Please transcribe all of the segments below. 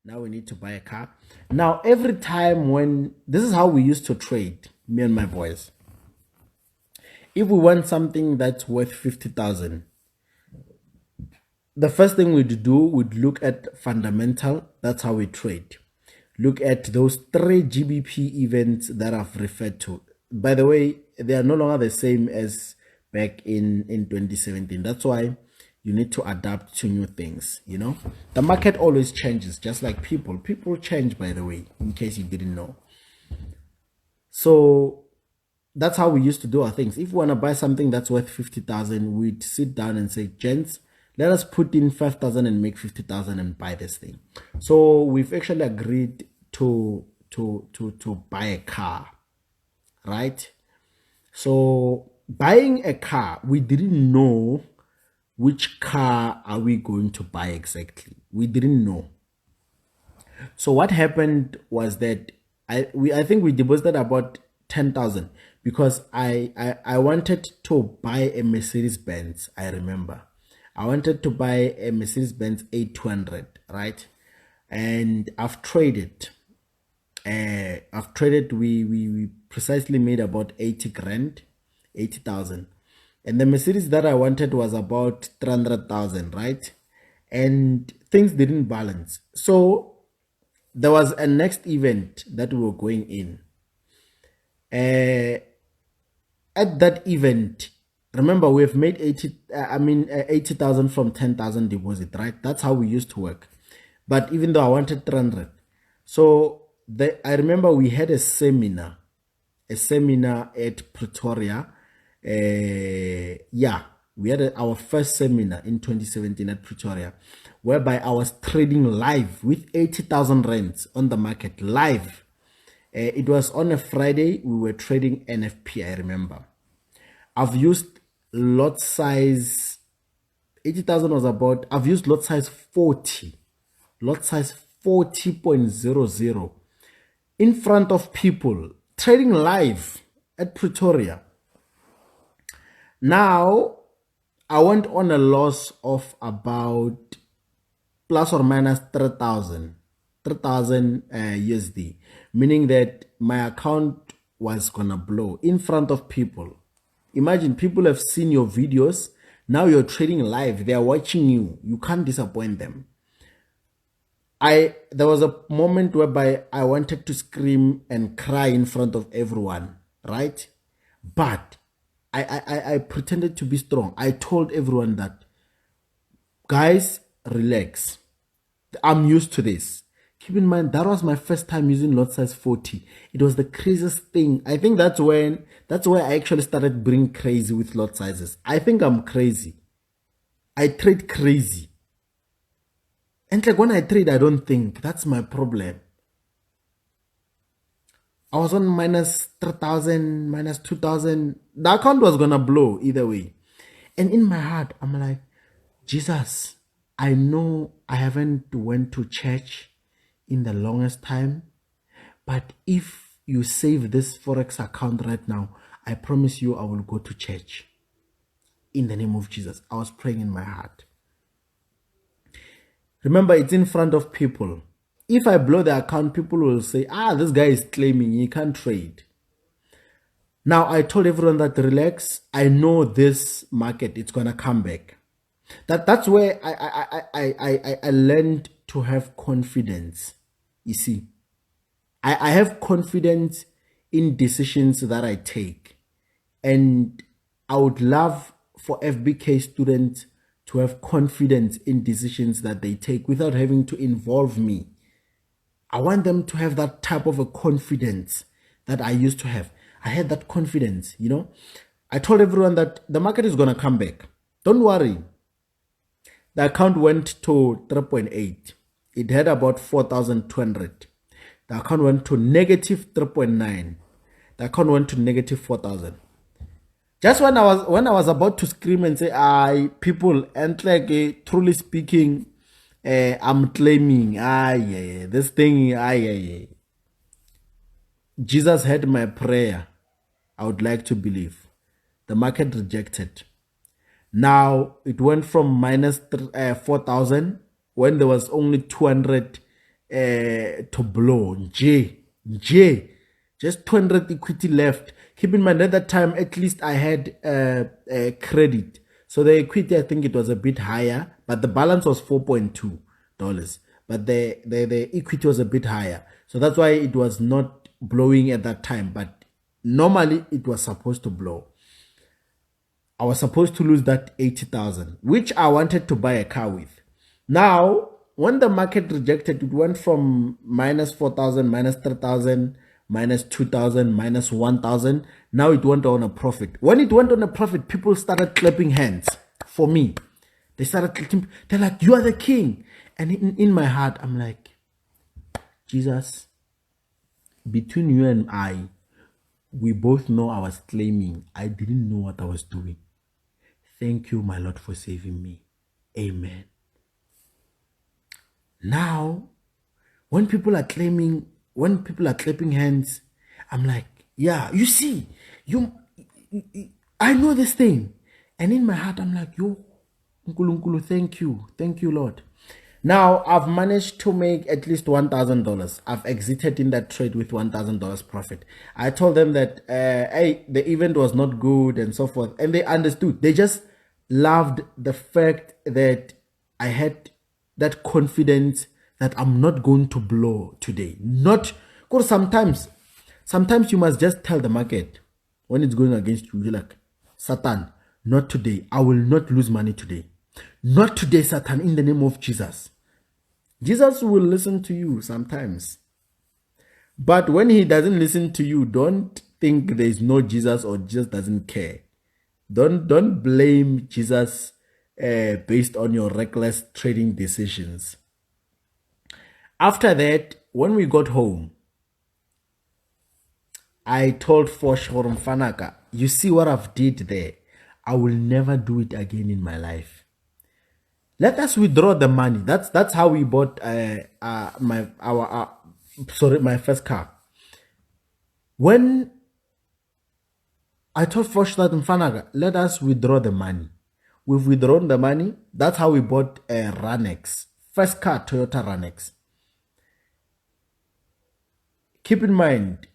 Now we need to buy a car. Now, every time when this is how we used to trade, me and my boys. If we want something that's worth 50,000, the first thing we'd do would look at fundamental. That's how we trade. Look at those 3 GBP events that I've referred to. By the way, they are no longer the same as back in 2017. That's why you need to adapt to new things. The market always changes, just like people change, by the way, in case you didn't know. So that's how we used to do our things. If we want to buy something that's worth 50,000, we'd sit down and say, gents, let us put in 5,000 and make 50,000 and buy this thing. So we've actually agreed to buy a car, right? So buying a car, we didn't know which car are we going to buy exactly. We didn't know. So what happened was that I think we deposited about 10,000 because I wanted to buy a Mercedes Benz. I remember I wanted to buy a Mercedes Benz A200, right? And I've traded. We precisely made about 80 grand, 80,000. And the Mercedes that I wanted was about 300,000, right? And things didn't balance. So there was a next event that we were going in. At that event, remember we've made 80,000 from 10,000 deposit, right? That's how we used to work. But even though I wanted 300, so I remember we had a seminar at Pretoria. We had our first seminar in 2017 at Pretoria, whereby I was trading live with 80,000 rands on the market live. It was on a Friday. We were trading NFP, I remember. I've used lot size, 80,000 was about, I've used lot size 40. Lot size 40.00 in front of people, trading live at Pretoria. Now, I went on a loss of about plus or minus 3,000 USD, meaning that my account was gonna blow in front of people. Imagine, people have seen your videos. Now you're trading live. They are watching you. You can't disappoint them. There was a moment whereby I wanted to scream and cry in front of everyone, right? But I pretended to be strong. I told everyone that, guys, relax. I'm used to this. Keep in mind, that was my first time using lot size 40. It was the craziest thing. I think that's where I actually started being crazy with lot sizes. I think I'm crazy. I trade crazy. And like when I trade, I don't think. That's my problem. I was on minus 3,000, minus 2,000. The account was going to blow either way. And in my heart, I'm like, Jesus, I know I haven't went to church in the longest time. But if you save this Forex account right now, I promise you I will go to church. In the name of Jesus. I was praying in my heart. Remember, it's in front of people. If I blow the account, people will say, this guy is claiming he can't trade. Now, I told everyone that, relax. I know this market, it's going to come back. That's where I learned to have confidence. You see, I have confidence in decisions that I take. And I would love for FBK students to have confidence in decisions that they take without having to involve me. I want them to have that type of a confidence that I used to have. I had that confidence, I told everyone that the market is going to come back. Don't worry. The account went to 3.8. It had about 4,200. The account went to negative 3.9. The account went to negative 4,000. Just when I was about to scream and say, people, and like truly speaking, I'm claiming, this thing, Jesus heard my prayer. I would like to believe. The market rejected. Now it went from minus 4,000 when there was only 200 to blow. J. Just 200 equity left. Keep in mind at that time, at least I had credit. So the equity, I think it was a bit higher, but the balance was $4.2. But the equity was a bit higher. So that's why it was not blowing at that time. But normally it was supposed to blow. I was supposed to lose that 80,000, which I wanted to buy a car with. Now, when the market rejected, it went from minus 4,000, minus 3,000, minus 2,000, minus 1,000. Now it went on a profit. When it went on a profit, people started clapping hands for me. They started clapping. They're like, you are the king. And in my heart, I'm like, Jesus, between you and I, we both know I was claiming. I didn't know what I was doing. Thank you, my Lord, for saving me. Amen. Now, when people are claiming, when people are clapping hands, I'm like, yeah, you see, I know this thing. And in my heart, I'm like, yo, Nkulunkulu, thank you, Lord. Now, I've managed to make at least $1,000. I've exited in that trade with $1,000 profit. I told them that, hey, the event was not good and so forth. And they understood. They just loved the fact that I had that confidence that I'm not going to blow today. Not, because sometimes you must just tell the market when it's going against you, you're like, Satan, not today. I will not lose money today. Not today, Satan, in the name of Jesus. Jesus will listen to you sometimes. But when he doesn't listen to you, don't think there is no Jesus or Jesus doesn't care. Don't blame Jesus based on your reckless trading decisions. After that, when we got home, I told Forex Fanaka, you see what I've did there? I will never do it again in my life. Let us withdraw the money. That's how we bought my first car. When I told Forex Fanaka, let us withdraw the money. We've withdrawn the money. That's how we bought a Ranex. First car, Toyota Ranex. Keep in mind,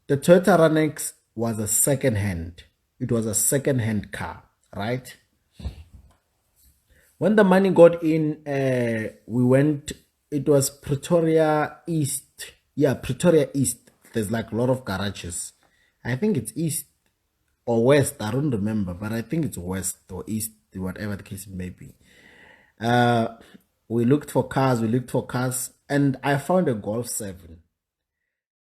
the Toyota Ranex was a second hand. It was a second hand car, right? When the money got in, we went, it was Pretoria East. Yeah, Pretoria East. There's like a lot of garages. I think it's East or West. I don't remember, but I think it's West or East, whatever the case may be. We looked for cars, and I found a Golf 7.